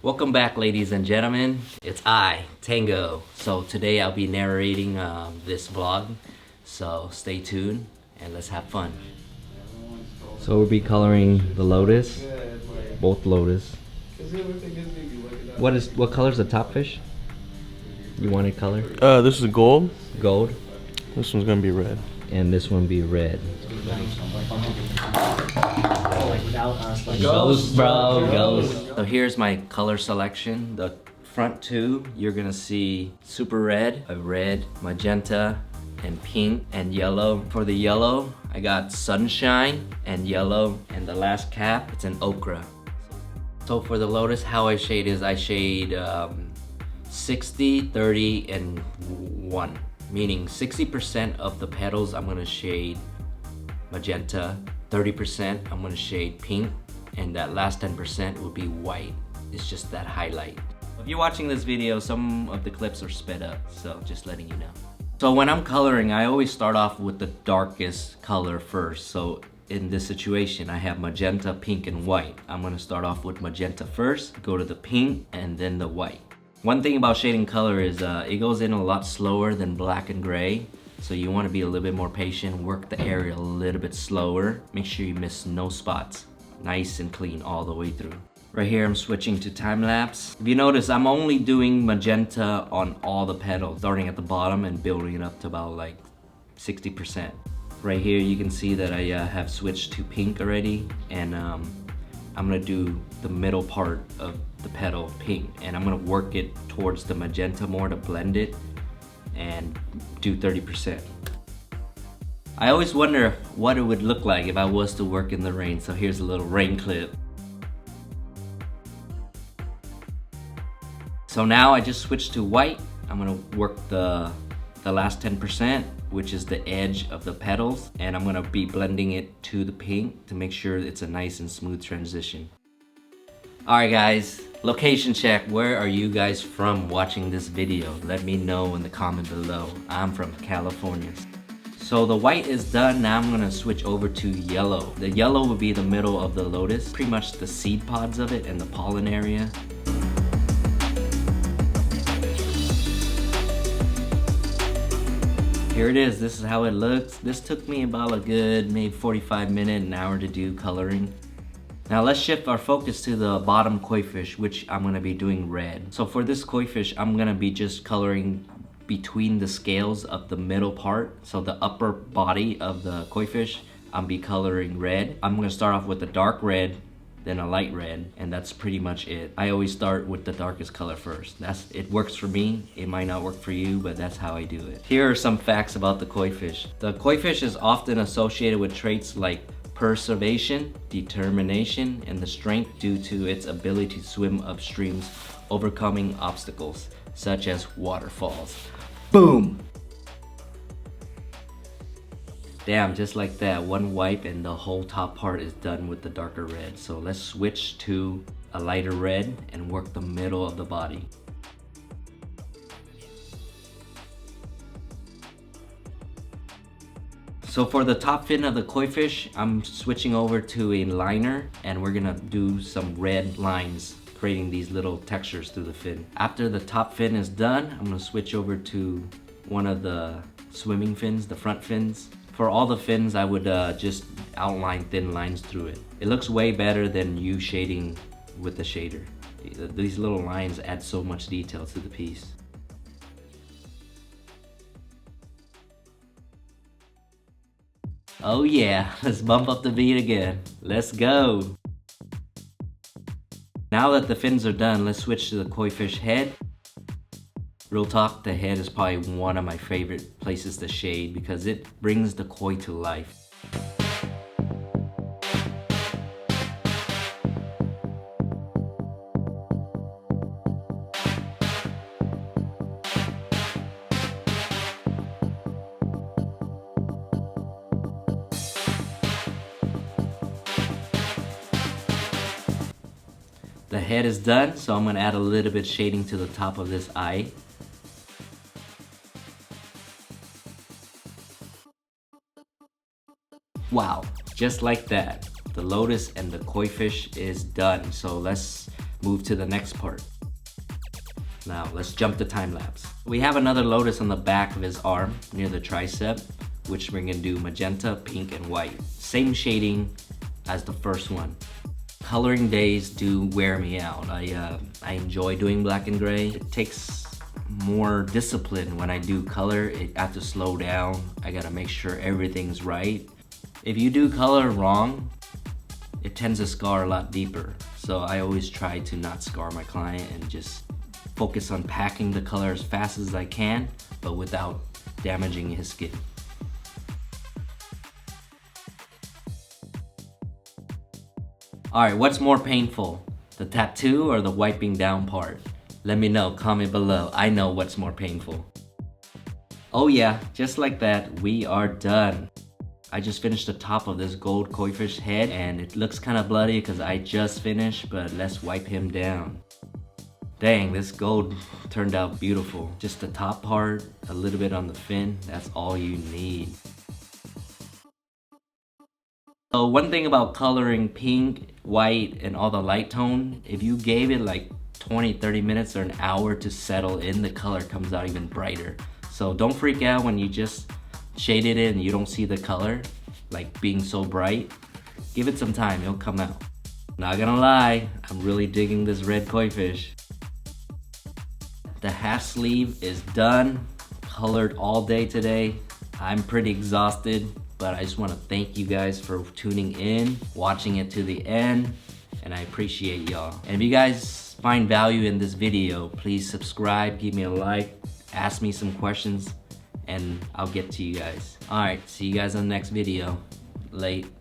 Welcome back, ladies and gentlemen. It's I, Tango. So today I'll be narrating this vlog. So stay tuned and let's have fun. So we'll be coloring the lotus, both lotus. What color is the top fish? You want it color? This is gold. Gold. This one's gonna be red. And this one be red. Ghost, bro, ghost. So here's my color selection. The front two, you're gonna see super red, a red, magenta, and pink, and yellow. For the yellow, I got sunshine and yellow, and the last cap, it's an ochre. So for the lotus, how I shade is I shade 60, 30, and 1. Meaning 60% of the petals I'm gonna shade magenta, 30% I'm gonna shade pink, and that last 10% will be white. It's just that highlight. If you're watching this video, some of the clips are sped up, so just letting you know. So when I'm coloring, I always start off with the darkest color first. So in this situation, I have magenta, pink, and white. I'm gonna start off with magenta first, go to the pink, and then the white. One thing about shading color is it goes in a lot slower than black and gray. So you want to be a little bit more patient, work the area a little bit slower. Make sure you miss no spots. Nice and clean all the way through. Right here I'm switching to time lapse. If you notice, I'm only doing magenta on all the petals, starting at the bottom and building it up to about like 60%. Right here you can see that I have switched to pink already, and I'm gonna do the middle part of the petal pink, and I'm gonna work it towards the magenta more to blend it and do 30%. I always wonder what it would look like if I was to work in the rain, so here's a little rain clip. So now I just switched to white. I'm gonna work the last 10%, which is the edge of the petals, and I'm gonna be blending it to the pink to make sure it's a nice and smooth transition. Alright guys, location check. Where are you guys from watching this video? Let me know in the comment below. I'm from California. So the white is done. Now I'm gonna switch over to yellow. The yellow will be the middle of the lotus, pretty much the seed pods of it and the pollen area. Here it is. This is how it looks. This took me about a good maybe 45 minutes, an hour to do coloring. Now let's shift our focus to the bottom koi fish, which I'm gonna be doing red. So for this koi fish, I'm gonna be just coloring between the scales of the middle part. So the upper body of the koi fish, I'm be coloring red. I'm gonna start off with a dark red, then a light red, and that's pretty much it. I always start with the darkest color first. It works for me. It might not work for you, but that's how I do it. Here are some facts about the koi fish. The koi fish is often associated with traits like preservation, determination, and the strength due to its ability to swim upstreams, overcoming obstacles such as waterfalls. Boom! Damn, just like that, one wipe and the whole top part is done with the darker red. So let's switch to a lighter red and work the middle of the body. So for the top fin of the koi fish, I'm switching over to a liner, and we're gonna do some red lines, creating these little textures through the fin. After the top fin is done, I'm gonna switch over to one of the swimming fins, the front fins. For all the fins, I would just outline thin lines through it. It looks way better than you shading with the shader. These little lines add so much detail to the piece. Oh yeah, let's bump up the beat again. Let's go. Now that the fins are done, let's switch to the koi fish head. Real talk, the head is probably one of my favorite places to shade because it brings the koi to life. The head is done, so I'm gonna add a little bit shading to the top of this eye. Wow, just like that, the lotus and the koi fish is done. So let's move to the next part. Now let's jump to time lapse. We have another lotus on the back of his arm near the tricep, which we're gonna do magenta, pink, and white. Same shading as the first one. Coloring days do wear me out. I enjoy doing black and gray. It takes more discipline when I do color. I have to slow down. I gotta make sure everything's right. If you do color wrong, it tends to scar a lot deeper. So I always try to not scar my client and just focus on packing the color as fast as I can, but without damaging his skin. All right, what's more painful, the tattoo or the wiping down part? Let me know, comment below. I know what's more painful. Oh yeah, just like that, we are done. I just finished the top of this gold koi fish head and it looks kind of bloody because I just finished, but let's wipe him down. Dang, this gold turned out beautiful. Just the top part, a little bit on the fin, that's all you need. So one thing about coloring pink, white, and all the light tone, if you gave it like 20-30 minutes or an hour to settle in, the color comes out even brighter. So don't freak out when you just shaded it and you don't see the color like being so bright. Give it some time, it'll come out. Not gonna lie, I'm really digging this red koi fish. The half sleeve is done, colored all day today. I'm pretty exhausted, but I just want to thank you guys for tuning in, watching it to the end, and I appreciate y'all. And if you guys find value in this video, please subscribe, give me a like, ask me some questions, and I'll get to you guys. All right, see you guys on the next video. Late.